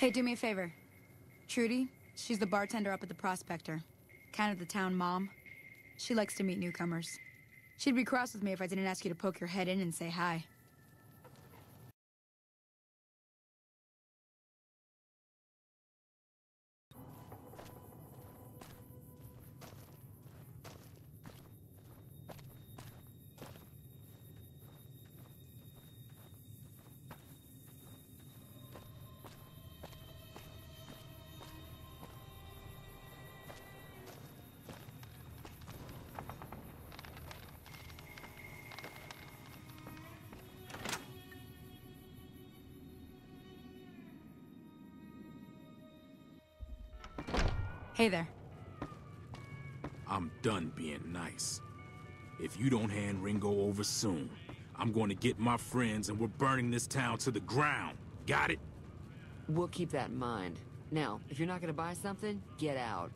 Hey, do me a favor. Trudy, she's the bartender up at the Prospector. Kind of the town mom. She likes to meet newcomers. She'd be cross with me if I didn't ask you to poke your head in and say hi. Hey there. I'm done being nice. If you don't hand Ringo over soon, I'm going to get my friends and we're burning this town to the ground. Got it? We'll keep that in mind. Now, if you're not gonna buy something, get out.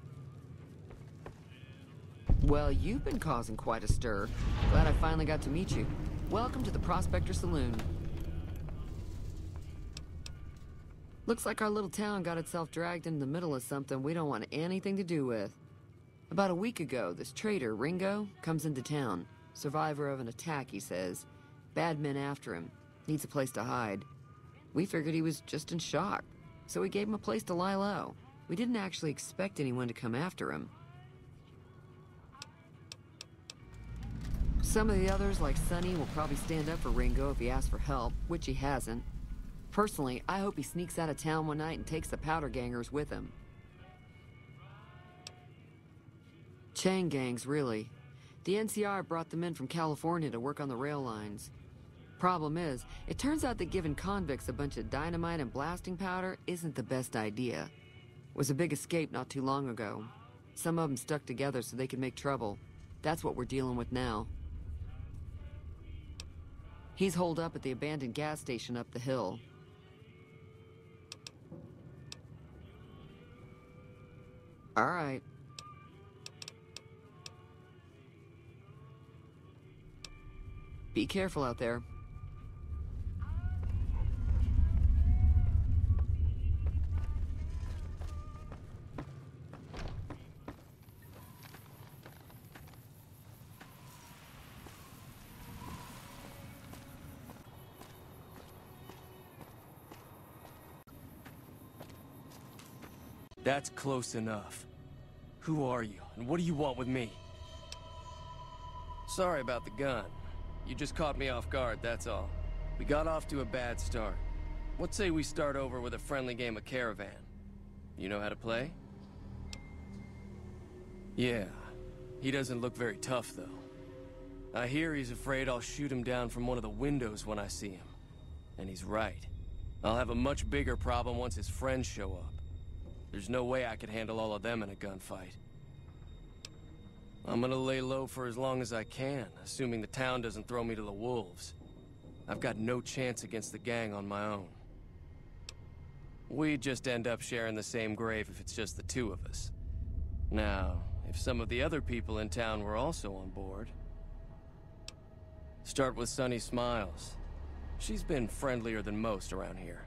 Well, you've been causing quite a stir. Glad I finally got to meet you. Welcome to the Prospector Saloon. Looks like our little town got itself dragged into the middle of something we don't want anything to do with. About a week ago, this traitor, Ringo, comes into town. Survivor of an attack, he says. Bad men after him. Needs a place to hide. We figured he was just in shock, so we gave him a place to lie low. We didn't actually expect anyone to come after him. Some of the others, like Sonny, will probably stand up for Ringo if he asks for help, which he hasn't. Personally, I hope he sneaks out of town one night and takes the powder gangers with him. Chain gangs, really. The NCR brought them in from California to work on the rail lines. Problem is, it turns out that giving convicts a bunch of dynamite and blasting powder isn't the best idea. It was a big escape not too long ago. Some of them stuck together so they could make trouble. That's what we're dealing with now. He's holed up at the abandoned gas station up the hill. All right. Be careful out there. That's close enough. Who are you, and what do you want with me? Sorry about the gun. You just caught me off guard, that's all. We got off to a bad start. What say we start over with a friendly game of Caravan? You know how to play? Yeah. He doesn't look very tough, though. I hear he's afraid I'll shoot him down from one of the windows when I see him. And he's right. I'll have a much bigger problem once his friends show up. There's no way I could handle all of them in a gunfight. I'm gonna lay low for as long as I can, assuming the town doesn't throw me to the wolves. I've got no chance against the gang on my own. We just end up sharing the same grave if it's just the two of us. Now, if some of the other people in town were also on board... Start with Sunny Smiles. She's been friendlier than most around here.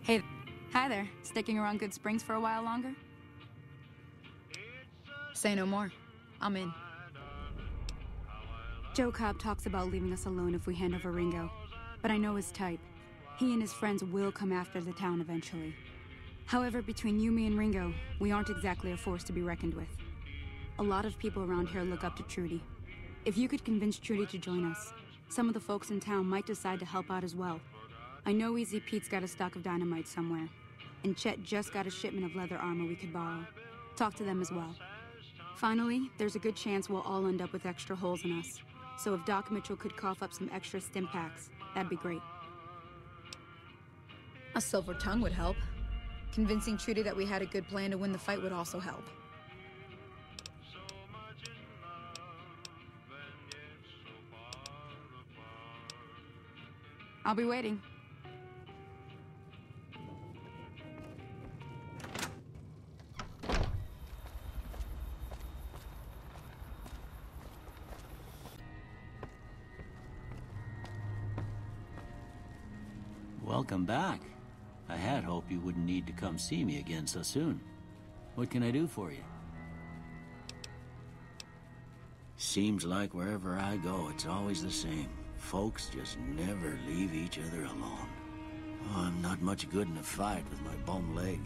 Hey, hi there. Sticking around Goodsprings for a while longer? Say no more. I'm in. Joe Cobb talks about leaving us alone if we hand over Ringo, but I know his type. He and his friends will come after the town eventually. However, between you, me, and Ringo, we aren't exactly a force to be reckoned with. A lot of people around here look up to Trudy. If you could convince Trudy to join us, some of the folks in town might decide to help out as well. I know Easy Pete's got a stock of dynamite somewhere, and Chet just got a shipment of leather armor we could borrow. Talk to them as well. Finally, there's a good chance we'll all end up with extra holes in us, so if Doc Mitchell could cough up some extra stim packs, that'd be great. A silver tongue would help. Convincing Trudy that we had a good plan to win the fight would also help. I'll be waiting. Welcome back. I had hoped you wouldn't need to come see me again so soon. What can I do for you? Seems like wherever I go, it's always the same. Folks just never leave each other alone. Oh, I'm not much good in a fight with my bum leg.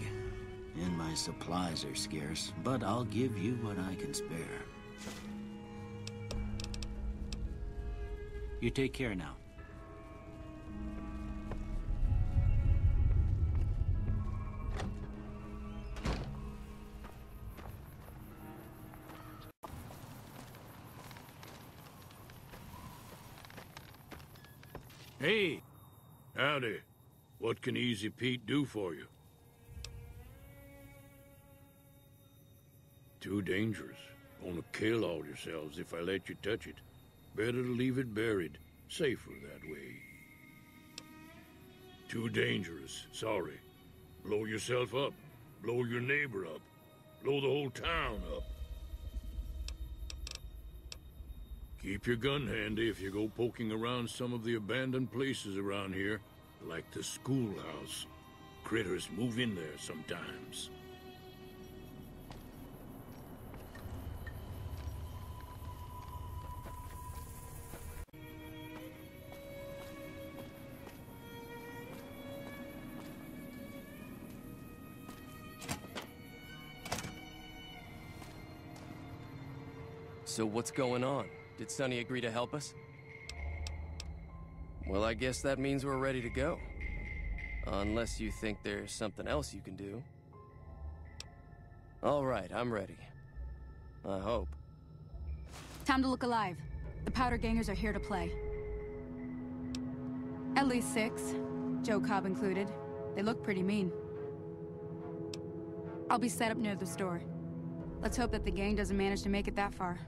And my supplies are scarce, but I'll give you what I can spare. You take care now. Hey! Howdy. What can Easy Pete do for you? Too dangerous. Gonna kill all yourselves if I let you touch it. Better to leave it buried. Safer that way. Too dangerous. Sorry. Blow yourself up. Blow your neighbor up. Blow the whole town up. Keep your gun handy if you go poking around some of the abandoned places around here, like the schoolhouse. Critters move in there sometimes. So what's going on? Did Sonny agree to help us? Well, I guess that means we're ready to go. Unless you think there's something else you can do. All right, I'm ready. I hope. Time to look alive. The Powder Gangers are here to play. At least 6, Joe Cobb included. They look pretty mean. I'll be set up near the store. Let's hope that the gang doesn't manage to make it that far.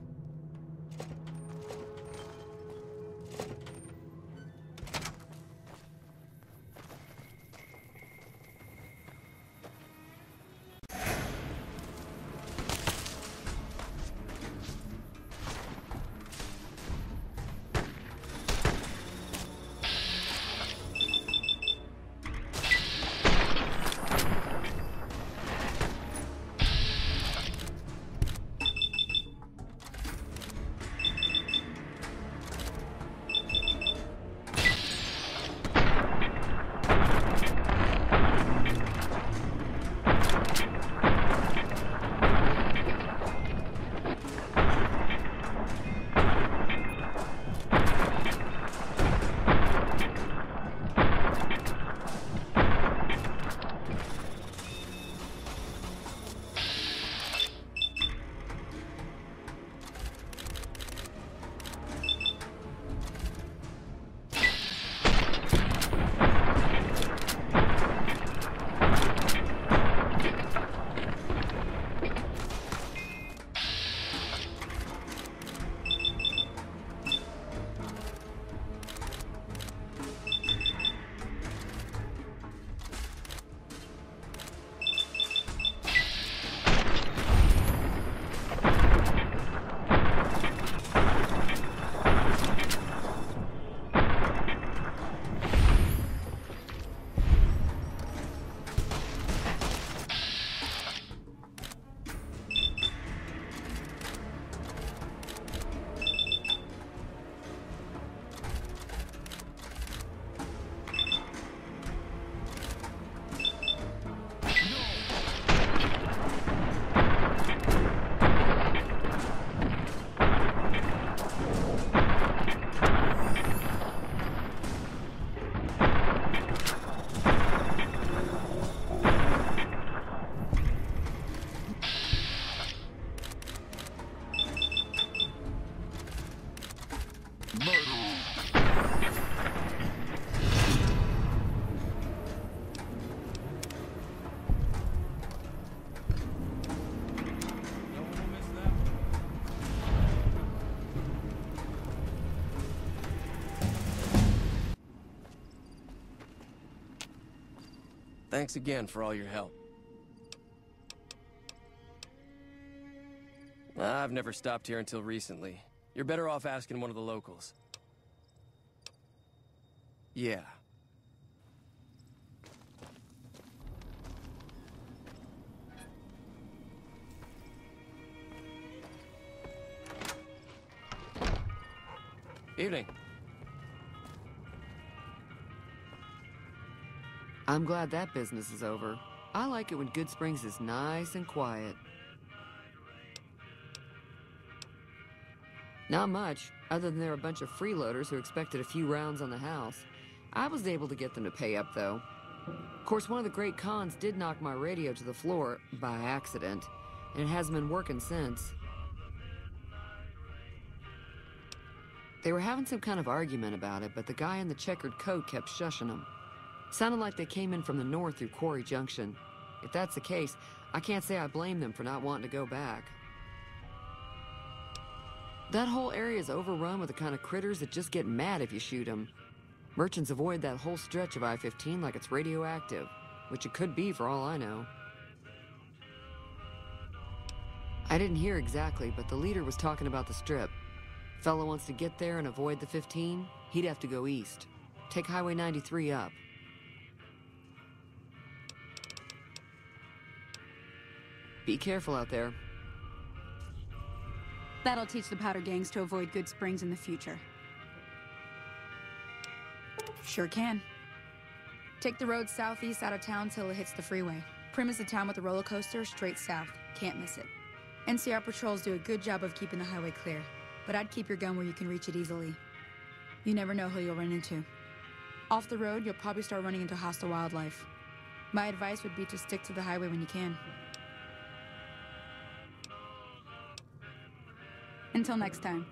Thanks again for all your help. I've never stopped here until recently. You're better off asking one of the locals. Yeah. Evening. I'm glad that business is over. I like it when Goodsprings is nice and quiet. Not much, other than they're a bunch of freeloaders who expected a few rounds on the house. I was able to get them to pay up, though. Of course, one of the great cons did knock my radio to the floor by accident, and it hasn't been working since. They were having some kind of argument about it, but the guy in the checkered coat kept shushing them. Sounded like they came in from the north through Quarry Junction. If that's the case, I can't say I blame them for not wanting to go back. That whole area is overrun with the kind of critters that just get mad if you shoot them. Merchants avoid that whole stretch of I-15 like it's radioactive, which it could be for all I know. I didn't hear exactly, but the leader was talking about the strip. Fellow wants to get there and avoid the 15, he'd have to go east. Take Highway 93 up. Be careful out there. That'll teach the powder gangs to avoid Goodsprings in the future. Sure can. Take the road southeast out of town till it hits the freeway. Premise the town with a roller coaster straight south. Can't miss it. NCR patrols do a good job of keeping the highway clear, but I'd keep your gun where you can reach it easily. You never know who you'll run into. Off the road, you'll probably start running into hostile wildlife. My advice would be to stick to the highway when you can. Until next time.